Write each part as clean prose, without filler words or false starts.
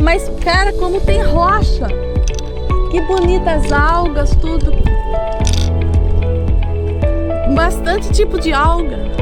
Mas, cara, como tem rocha. Que bonitas algas, tudo. Bastante tipo de alga.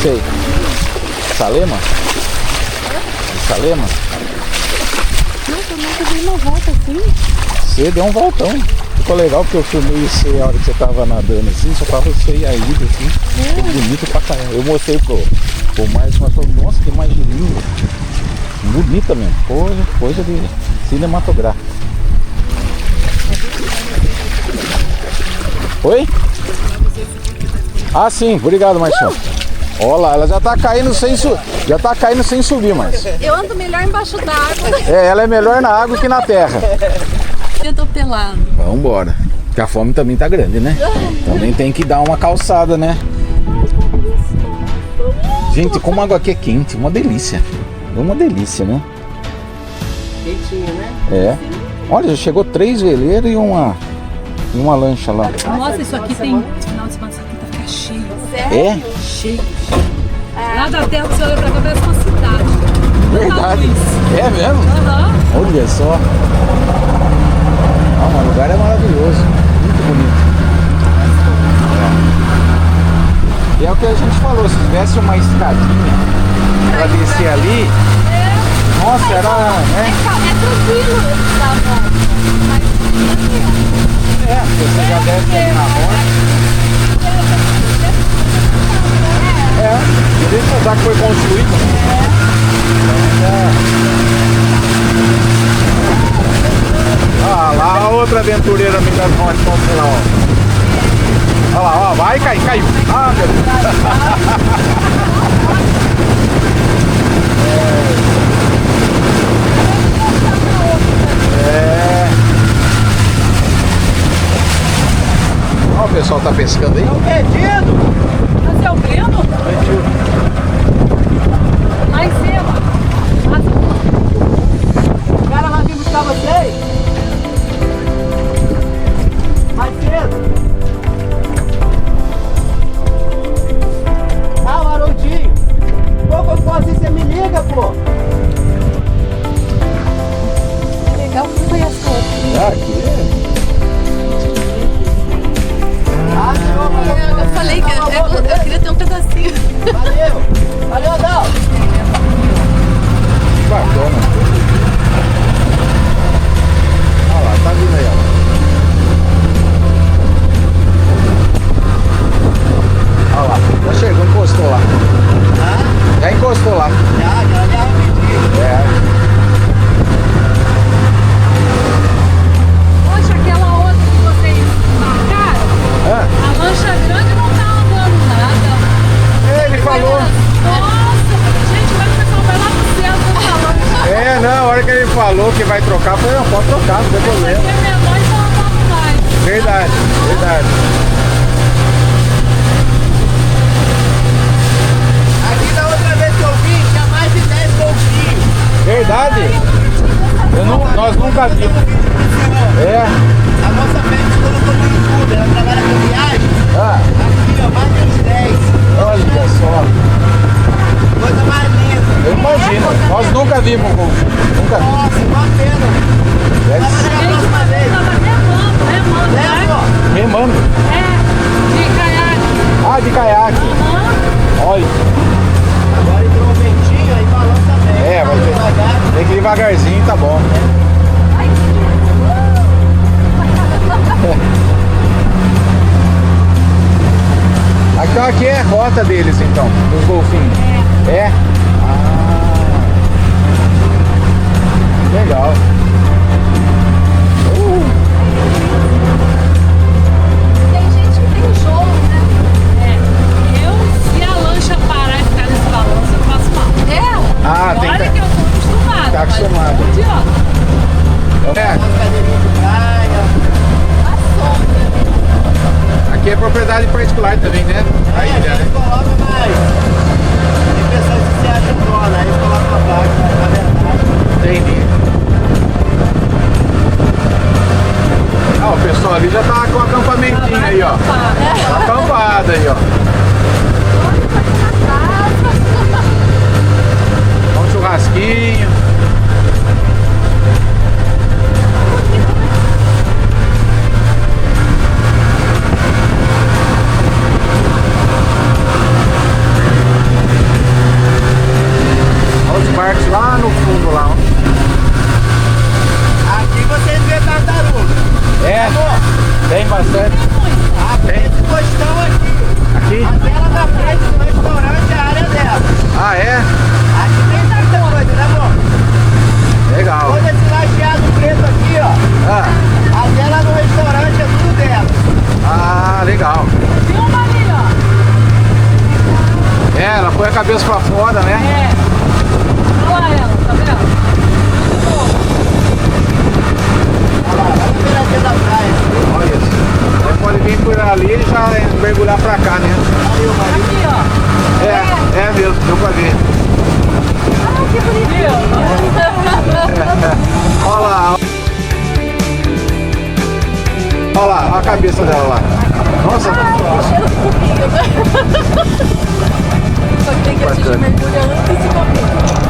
Sei. Salema? Salema? Nossa, eu nunca dei uma volta assim. Você deu um voltão. Ficou legal porque eu filmei você a hora que você tava nadando assim, só tava você e a ilha assim. Ficou bonito pra caramba. Eu mostrei pro Márcio, mas falou, nossa, que imagem linda. bonita mesmo. Coisa de cinematográfica. Oi? Ah, sim, obrigado, Marcinho. Olha lá, ela já tá caindo sem subir, mas. Eu ando melhor embaixo d'água. É, ela é melhor na água que na terra. Eu tô pelado. Vambora. Porque a fome também tá grande, né? Também tem que dar uma calçada, né? Gente, como a água aqui é quente, uma delícia. É uma delícia, né? Quentinho, né? É. Olha, já chegou 3 veleiros e uma lancha lá. Nossa, isso aqui tem. Final de semana, isso aqui tá ficando cheio. É? Cheio. Lá da terra você olha pra cá, parece uma cidade. Verdade. É mesmo? Aham. Olha só. Ah, o lugar é maravilhoso. Muito bonito. E é o que a gente falou, se tivesse uma escadinha pra descer ali, nossa, era, né? É tranquilo dar volta. É, você já desce ali na rocha. É, beleza, já que foi construído. Ah, lá a outra aventureira me das rochas, vamos lá, ó. Olha lá, ó, vai cair, caiu. Ah, meu Deus. Ó, o pessoal tá pescando aí. É o perdido! Mas é o Breno? Lá em cima. O cara vai vir buscar vocês? Mais cedo! Ah, o Haroldinho! Pô, quando for assim você me liga, pô! É legal que não conhece o outro. Ah, aqui é. Ah, show, valeu! Eu falei que eu queria ter um pedacinho. Valeu! Valeu, Adal! Que bacana. Olha lá, tá vindo aí, ó. Olha lá, já chegou, encostou lá. Ah, Já encostou lá. já rapidinho. É. Poxa, aquela outra que vocês marcaram, Ah, a lancha grande não tá andando nada. ele falou. Nossa, gente, vai começar a vai lá pro céu com essa lancha. É, não, a hora que ele falou que vai trocar, eu falei, não, pode trocar, não tem Essa problema. aqui é menor e tá andando mais. Verdade, verdade. Aqui da outra vez que eu vim, tinha mais de 10 golfinhos. Verdade? Nós nunca vimos. É. A nossa pet colocou no YouTube, ela trabalha com viagem. Ah, Aqui, ó, mais de uns 10. olha só. Coisa mais linda. Eu imagino. Nós nunca vimos um golfinho. Nunca vimos. Nossa, igual a pena. Deve Vai ser. chegar a próxima vez. Tava remando, Leva, né? ó. Remando. É, de caiaque. Ah, de caiaque. Olha. Agora entrou um ventinho, aí balança bem. É, vai ter. Devagar. Tem que ir devagarzinho, tá bom. Ai, Então aqui é a rota deles, então, dos golfinhos. É? Ah. Legal. tem gente que tem jogo, né? Se a lancha parar e ficar nesse balanço, eu faço mal. Ah, tem Olha que. que eu tô acostumada. Tá acostumado. Mas, idiota. É, Umas cadeirinhas de praia. A sombra. aqui é propriedade particular também, né? A Aí a ilha, gente né? coloca mais. Tem pessoas que se acham dona, aí coloca uma placa, mas na verdade. Entendi. Ah, o pessoal ali já tá com o acampamentinho aí, ó. Acampado aí, ó. Um churrasquinho. Olha os barcos lá no fundo lá, ó. Aqui vocês vê tartaruga. É, tem bastante. Ah, tem esse postão aqui. Aqui? Aquela da frente do restaurante é a área dela. Ah, é? Aqui tem muita coisa, né, amor? cabeça dela lá. Nossa, Cheiro de comida. Só que tem que assistir bacana. mergulho antes e comer.